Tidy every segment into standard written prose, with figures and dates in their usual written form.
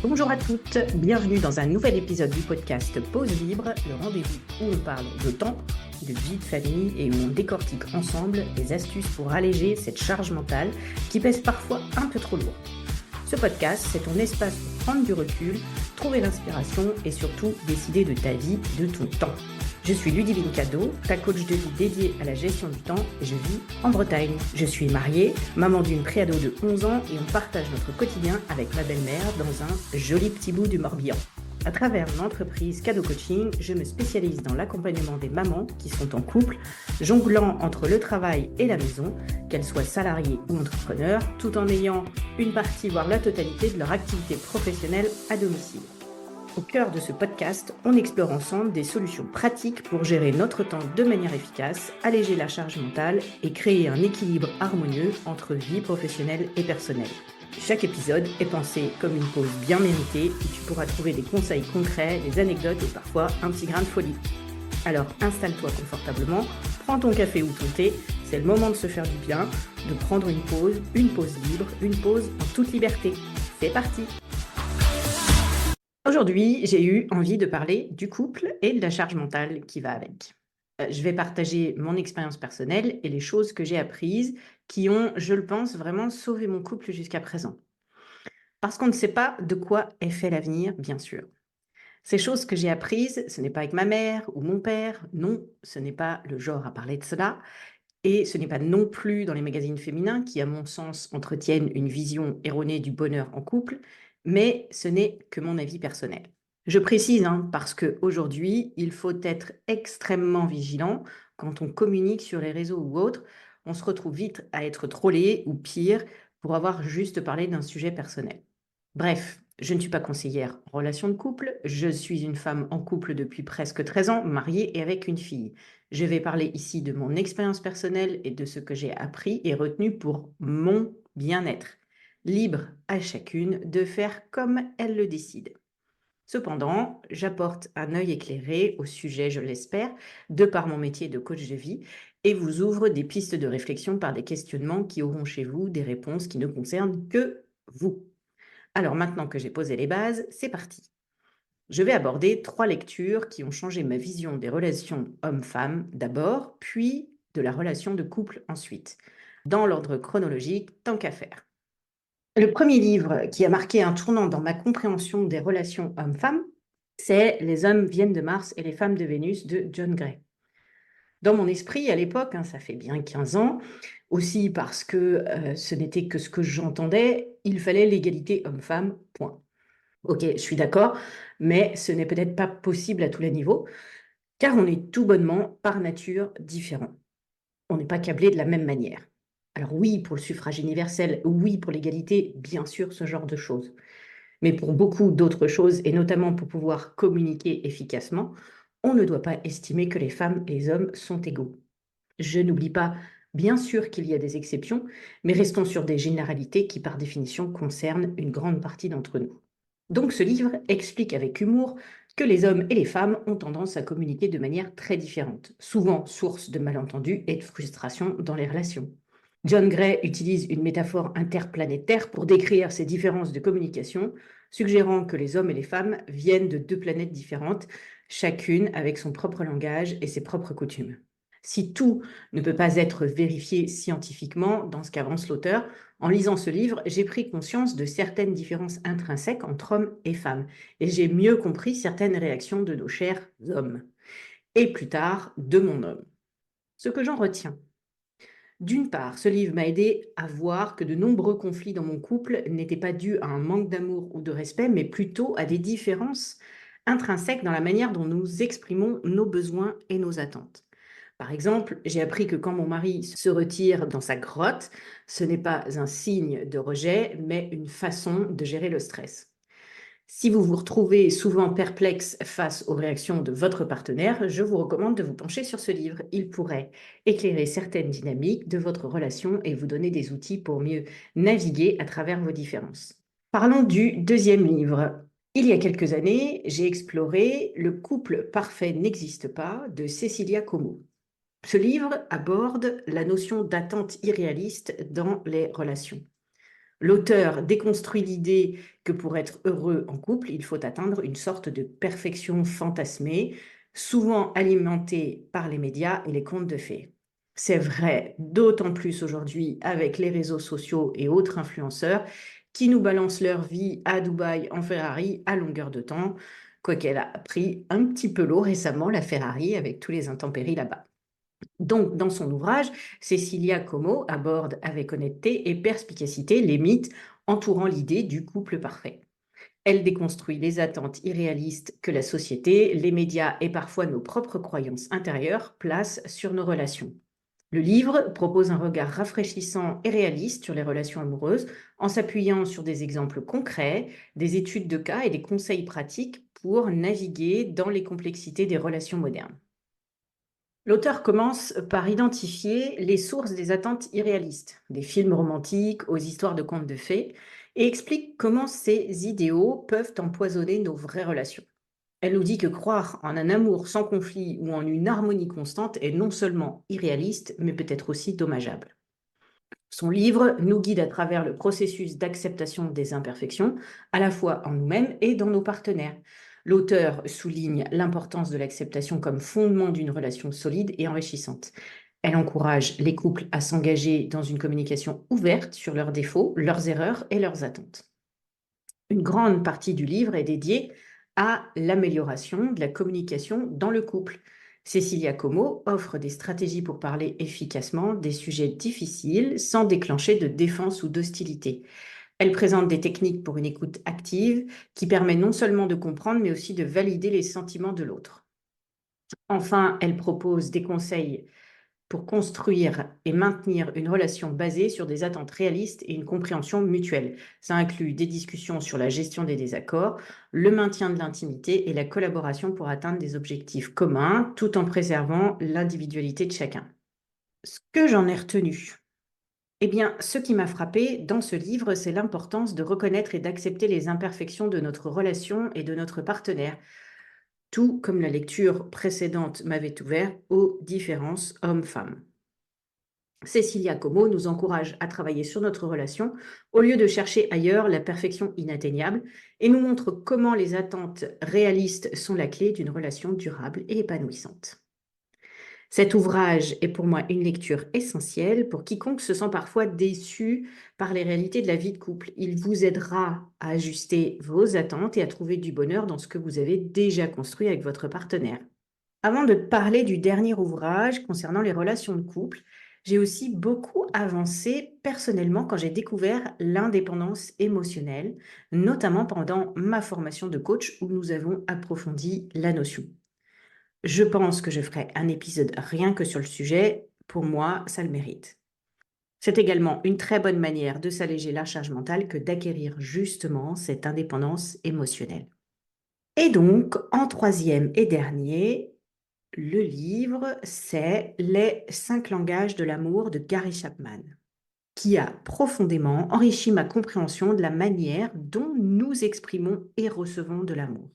Bonjour à toutes, bienvenue dans un nouvel épisode du podcast Pause Libre, le rendez-vous où on parle de temps, de vie de famille et où on décortique ensemble des astuces pour alléger cette charge mentale qui pèse parfois un peu trop lourd. Ce podcast, c'est ton espace pour prendre du recul, trouver l'inspiration et surtout décider de ta vie, de ton temps. Je suis Ludivine Cadeau, ta coach de vie dédiée à la gestion du temps et je vis en Bretagne. Je suis mariée, maman d'une préado de 11 ans et on partage notre quotidien avec ma belle-mère dans un joli petit bout du Morbihan. À travers mon entreprise Cadeau Coaching, je me spécialise dans l'accompagnement des mamans qui sont en couple, jonglant entre le travail et la maison, qu'elles soient salariées ou entrepreneurs, tout en ayant une partie, voire la totalité de leur activité professionnelle à domicile. Au cœur de ce podcast, on explore ensemble des solutions pratiques pour gérer notre temps de manière efficace, alléger la charge mentale et créer un équilibre harmonieux entre vie professionnelle et personnelle. Chaque épisode est pensé comme une pause bien méritée où tu pourras trouver des conseils concrets, des anecdotes et parfois un petit grain de folie. Alors installe-toi confortablement, prends ton café ou ton thé, c'est le moment de se faire du bien, de prendre une pause libre, une pause en toute liberté. C'est parti! Aujourd'hui, j'ai eu envie de parler du couple et de la charge mentale qui va avec. Je vais partager mon expérience personnelle et les choses que j'ai apprises qui ont, je le pense, vraiment sauvé mon couple jusqu'à présent. Parce qu'on ne sait pas de quoi est fait l'avenir, bien sûr. Ces choses que j'ai apprises, ce n'est pas avec ma mère ou mon père, non, ce n'est pas le genre à parler de cela, et ce n'est pas non plus dans les magazines féminins qui, à mon sens, entretiennent une vision erronée du bonheur en couple, mais ce n'est que mon avis personnel. Je précise, parce qu'aujourd'hui, il faut être extrêmement vigilant quand on communique sur les réseaux ou autres. On se retrouve vite à être trollé ou pire pour avoir juste parlé d'un sujet personnel. Bref, je ne suis pas conseillère en relation de couple, je suis une femme en couple depuis presque 13 ans, mariée et avec une fille. Je vais parler ici de mon expérience personnelle et de ce que j'ai appris et retenu pour mon bien-être. Libre à chacune de faire comme elle le décide. Cependant, j'apporte un œil éclairé au sujet, je l'espère, de par mon métier de coach de vie et vous ouvre des pistes de réflexion par des questionnements qui auront chez vous des réponses qui ne concernent que vous. Alors maintenant que j'ai posé les bases, c'est parti. Je vais aborder 3 lectures qui ont changé ma vision des relations hommes-femmes d'abord, puis de la relation de couple ensuite, dans l'ordre chronologique, tant qu'à faire. Le premier livre qui a marqué un tournant dans ma compréhension des relations hommes-femmes, c'est Les hommes viennent de Mars et les femmes de Vénus de John Gray. Dans mon esprit, à l'époque, ça fait bien 15 ans, aussi parce que ce n'était que ce que j'entendais, il fallait l'égalité homme-femme, point. Ok, je suis d'accord, mais ce n'est peut-être pas possible à tous les niveaux, car on est tout bonnement, par nature, différents. On n'est pas câblé de la même manière. Alors oui, pour le suffrage universel, oui, pour l'égalité, bien sûr, ce genre de choses. Mais pour beaucoup d'autres choses, et notamment pour pouvoir communiquer efficacement, on ne doit pas estimer que les femmes et les hommes sont égaux. Je n'oublie pas, bien sûr, qu'il y a des exceptions, mais restons sur des généralités qui, par définition, concernent une grande partie d'entre nous. Donc ce livre explique avec humour que les hommes et les femmes ont tendance à communiquer de manière très différente, souvent source de malentendus et de frustration dans les relations. John Gray utilise une métaphore interplanétaire pour décrire ces différences de communication, suggérant que les hommes et les femmes viennent de 2 planètes différentes, chacune avec son propre langage et ses propres coutumes. Si tout ne peut pas être vérifié scientifiquement dans ce qu'avance l'auteur, en lisant ce livre, j'ai pris conscience de certaines différences intrinsèques entre hommes et femmes, et j'ai mieux compris certaines réactions de nos chers hommes, et plus tard de mon homme. Ce que j'en retiens. D'une part, ce livre m'a aidé à voir que de nombreux conflits dans mon couple n'étaient pas dus à un manque d'amour ou de respect, mais plutôt à des différences intrinsèques dans la manière dont nous exprimons nos besoins et nos attentes. Par exemple, j'ai appris que quand mon mari se retire dans sa grotte, ce n'est pas un signe de rejet, mais une façon de gérer le stress. Si vous vous retrouvez souvent perplexe face aux réactions de votre partenaire, je vous recommande de vous pencher sur ce livre. Il pourrait éclairer certaines dynamiques de votre relation et vous donner des outils pour mieux naviguer à travers vos différences. Parlons du deuxième livre. Il y a quelques années, j'ai exploré Le couple parfait n'existe pas de Cecilia Como. Ce livre aborde la notion d'attente irréaliste dans les relations. L'auteur déconstruit l'idée que pour être heureux en couple, il faut atteindre une sorte de perfection fantasmée, souvent alimentée par les médias et les contes de fées. C'est vrai, d'autant plus aujourd'hui avec les réseaux sociaux et autres influenceurs qui nous balancent leur vie à Dubaï en Ferrari à longueur de temps, quoiqu'elle a pris un petit peu l'eau récemment, la Ferrari, avec tous les intempéries là-bas. Donc, dans son ouvrage, Cecilia Como aborde avec honnêteté et perspicacité les mythes entourant l'idée du couple parfait. Elle déconstruit les attentes irréalistes que la société, les médias et parfois nos propres croyances intérieures placent sur nos relations. Le livre propose un regard rafraîchissant et réaliste sur les relations amoureuses en s'appuyant sur des exemples concrets, des études de cas et des conseils pratiques pour naviguer dans les complexités des relations modernes. L'auteur commence par identifier les sources des attentes irréalistes, des films romantiques aux histoires de contes de fées, et explique comment ces idéaux peuvent empoisonner nos vraies relations. Elle nous dit que croire en un amour sans conflit ou en une harmonie constante est non seulement irréaliste, mais peut-être aussi dommageable. Son livre nous guide à travers le processus d'acceptation des imperfections, à la fois en nous-mêmes et dans nos partenaires. L'auteur souligne l'importance de l'acceptation comme fondement d'une relation solide et enrichissante. Elle encourage les couples à s'engager dans une communication ouverte sur leurs défauts, leurs erreurs et leurs attentes. Une grande partie du livre est dédiée à l'amélioration de la communication dans le couple. Cecilia Como offre des stratégies pour parler efficacement des sujets difficiles sans déclencher de défense ou d'hostilité. Elle présente des techniques pour une écoute active qui permet non seulement de comprendre mais aussi de valider les sentiments de l'autre. Enfin, elle propose des conseils pour construire et maintenir une relation basée sur des attentes réalistes et une compréhension mutuelle. Ça inclut des discussions sur la gestion des désaccords, le maintien de l'intimité et la collaboration pour atteindre des objectifs communs tout en préservant l'individualité de chacun. Ce que j'en ai retenu, eh bien, ce qui m'a frappé dans ce livre, c'est l'importance de reconnaître et d'accepter les imperfections de notre relation et de notre partenaire, tout comme la lecture précédente m'avait ouvert aux différences hommes-femmes. Cecilia Como nous encourage à travailler sur notre relation au lieu de chercher ailleurs la perfection inatteignable et nous montre comment les attentes réalistes sont la clé d'une relation durable et épanouissante. Cet ouvrage est pour moi une lecture essentielle pour quiconque se sent parfois déçu par les réalités de la vie de couple. Il vous aidera à ajuster vos attentes et à trouver du bonheur dans ce que vous avez déjà construit avec votre partenaire. Avant de te parler du dernier ouvrage concernant les relations de couple, j'ai aussi beaucoup avancé personnellement quand j'ai découvert l'indépendance émotionnelle, notamment pendant ma formation de coach où nous avons approfondi la notion. Je pense que je ferai un épisode rien que sur le sujet. Pour moi, ça le mérite. C'est également une très bonne manière de s'alléger la charge mentale que d'acquérir justement cette indépendance émotionnelle. Et donc, en troisième et dernier, le livre, c'est Les 5 langages de l'amour de Gary Chapman, qui a profondément enrichi ma compréhension de la manière dont nous exprimons et recevons de l'amour.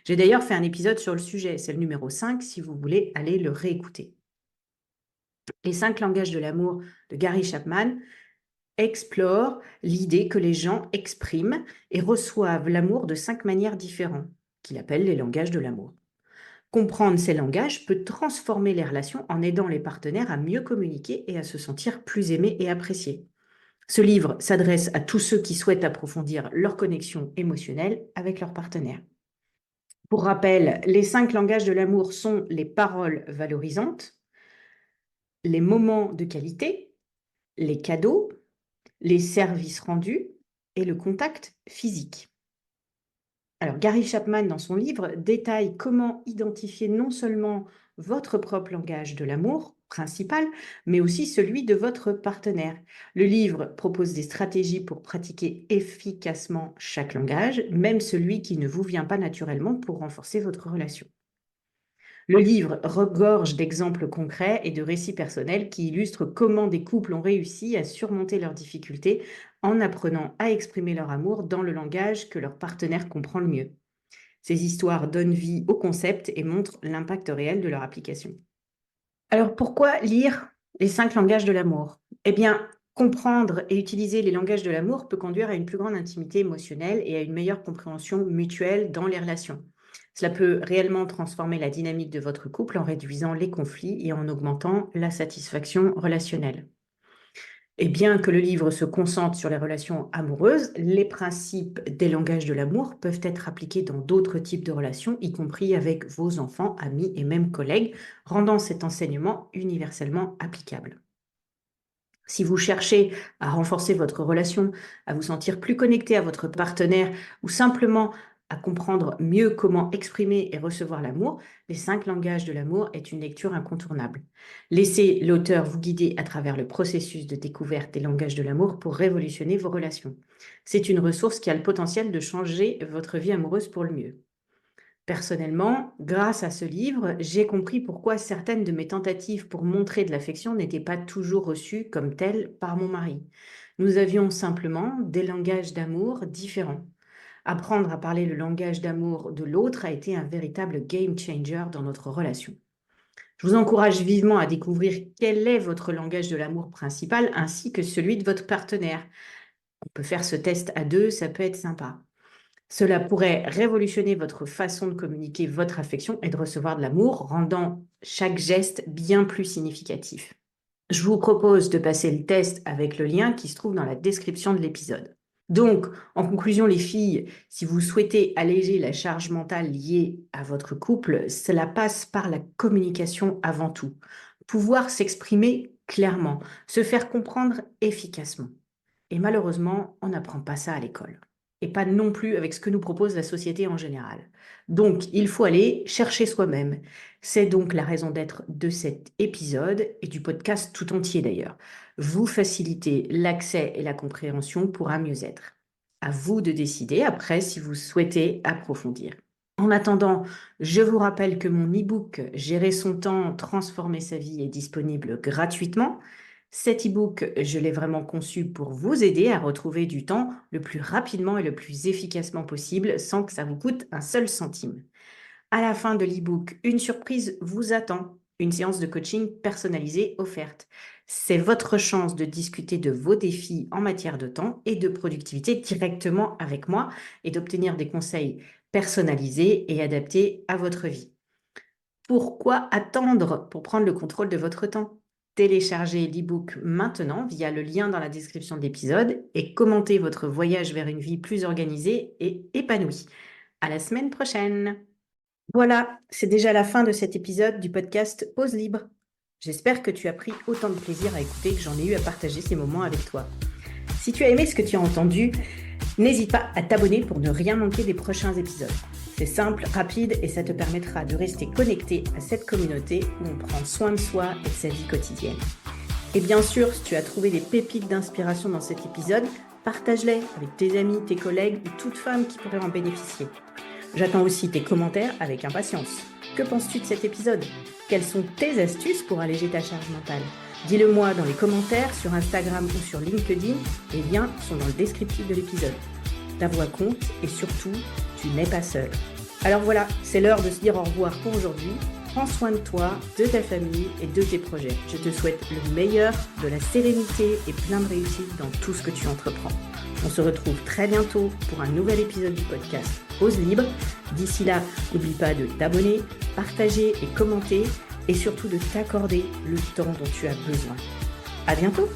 J'ai d'ailleurs fait un épisode sur le sujet, c'est le numéro 5, si vous voulez aller le réécouter. Les 5 langages de l'amour de Gary Chapman explorent l'idée que les gens expriment et reçoivent l'amour de 5 manières différentes, qu'il appelle les langages de l'amour. Comprendre ces langages peut transformer les relations en aidant les partenaires à mieux communiquer et à se sentir plus aimés et appréciés. Ce livre s'adresse à tous ceux qui souhaitent approfondir leur connexion émotionnelle avec leur partenaire. Pour rappel, les 5 langages de l'amour sont les paroles valorisantes, les moments de qualité, les cadeaux, les services rendus et le contact physique. Alors, Gary Chapman, dans son livre, détaille comment identifier non seulement votre propre langage de l'amour principal, mais aussi celui de votre partenaire. Le livre propose des stratégies pour pratiquer efficacement chaque langage, même celui qui ne vous vient pas naturellement pour renforcer votre relation. Le livre regorge d'exemples concrets et de récits personnels qui illustrent comment des couples ont réussi à surmonter leurs difficultés en apprenant à exprimer leur amour dans le langage que leur partenaire comprend le mieux. Ces histoires donnent vie au concept et montrent l'impact réel de leur application. Alors pourquoi lire les 5 langages de l'amour? Eh bien, Comprendre et utiliser les langages de l'amour peut conduire à une plus grande intimité émotionnelle et à une meilleure compréhension mutuelle dans les relations. Cela peut réellement transformer la dynamique de votre couple en réduisant les conflits et en augmentant la satisfaction relationnelle. Et bien que le livre se concentre sur les relations amoureuses, les principes des langages de l'amour peuvent être appliqués dans d'autres types de relations, y compris avec vos enfants, amis et même collègues, rendant cet enseignement universellement applicable. Si vous cherchez à renforcer votre relation, à vous sentir plus connecté à votre partenaire ou simplement à comprendre mieux comment exprimer et recevoir l'amour, Les 5 langages de l'amour est une lecture incontournable. Laissez l'auteur vous guider à travers le processus de découverte des langages de l'amour pour révolutionner vos relations. C'est une ressource qui a le potentiel de changer votre vie amoureuse pour le mieux. Personnellement, grâce à ce livre, j'ai compris pourquoi certaines de mes tentatives pour montrer de l'affection n'étaient pas toujours reçues comme telles par mon mari. Nous avions simplement des langages d'amour différents. Apprendre à parler le langage d'amour de l'autre a été un véritable game changer dans notre relation. Je vous encourage vivement à découvrir quel est votre langage de l'amour principal ainsi que celui de votre partenaire. On peut faire ce test à deux, ça peut être sympa. Cela pourrait révolutionner votre façon de communiquer votre affection et de recevoir de l'amour, rendant chaque geste bien plus significatif. Je vous propose de passer le test avec le lien qui se trouve dans la description de l'épisode. Donc, en conclusion, les filles, si vous souhaitez alléger la charge mentale liée à votre couple, cela passe par la communication avant tout. Pouvoir s'exprimer clairement, se faire comprendre efficacement. Et malheureusement, on n'apprend pas ça à l'école. Et pas non plus avec ce que nous propose la société en général. Donc, il faut aller chercher soi-même. C'est donc la raison d'être de cet épisode et du podcast tout entier d'ailleurs. Vous faciliter l'accès et la compréhension pour un mieux-être. À vous de décider après si vous souhaitez approfondir. En attendant, je vous rappelle que mon e-book Gérer son temps, transformer sa vie est disponible gratuitement. Cet e-book, je l'ai vraiment conçu pour vous aider à retrouver du temps le plus rapidement et le plus efficacement possible sans que ça vous coûte un seul centime. À la fin de l'e-book, une surprise vous attend, une séance de coaching personnalisée offerte. C'est votre chance de discuter de vos défis en matière de temps et de productivité directement avec moi et d'obtenir des conseils personnalisés et adaptés à votre vie. Pourquoi attendre pour prendre le contrôle de votre temps? Téléchargez l'e-book maintenant via le lien dans la description de l'épisode et commentez votre voyage vers une vie plus organisée et épanouie. À la semaine prochaine! Voilà, c'est déjà la fin de cet épisode du podcast Pause Libre. J'espère que tu as pris autant de plaisir à écouter que j'en ai eu à partager ces moments avec toi. Si tu as aimé ce que tu as entendu, n'hésite pas à t'abonner pour ne rien manquer des prochains épisodes. C'est simple, rapide et ça te permettra de rester connecté à cette communauté où on prend soin de soi et de sa vie quotidienne. Et bien sûr, si tu as trouvé des pépites d'inspiration dans cet épisode, partage-les avec tes amis, tes collègues ou toute femme qui pourrait en bénéficier. J'attends aussi tes commentaires avec impatience. Que penses-tu de cet épisode? Quelles sont tes astuces pour alléger ta charge mentale? Dis-le-moi dans les commentaires sur Instagram ou sur LinkedIn. Les liens sont dans le descriptif de l'épisode. Ta voix compte et surtout, tu n'es pas seul. Alors voilà, c'est l'heure de se dire au revoir pour aujourd'hui. Prends soin de toi, de ta famille et de tes projets. Je te souhaite le meilleur, de la sérénité et plein de réussite dans tout ce que tu entreprends. On se retrouve très bientôt pour un nouvel épisode du podcast Pause Libre. D'ici là, n'oublie pas de t'abonner, partager et commenter et surtout de t'accorder le temps dont tu as besoin. À bientôt!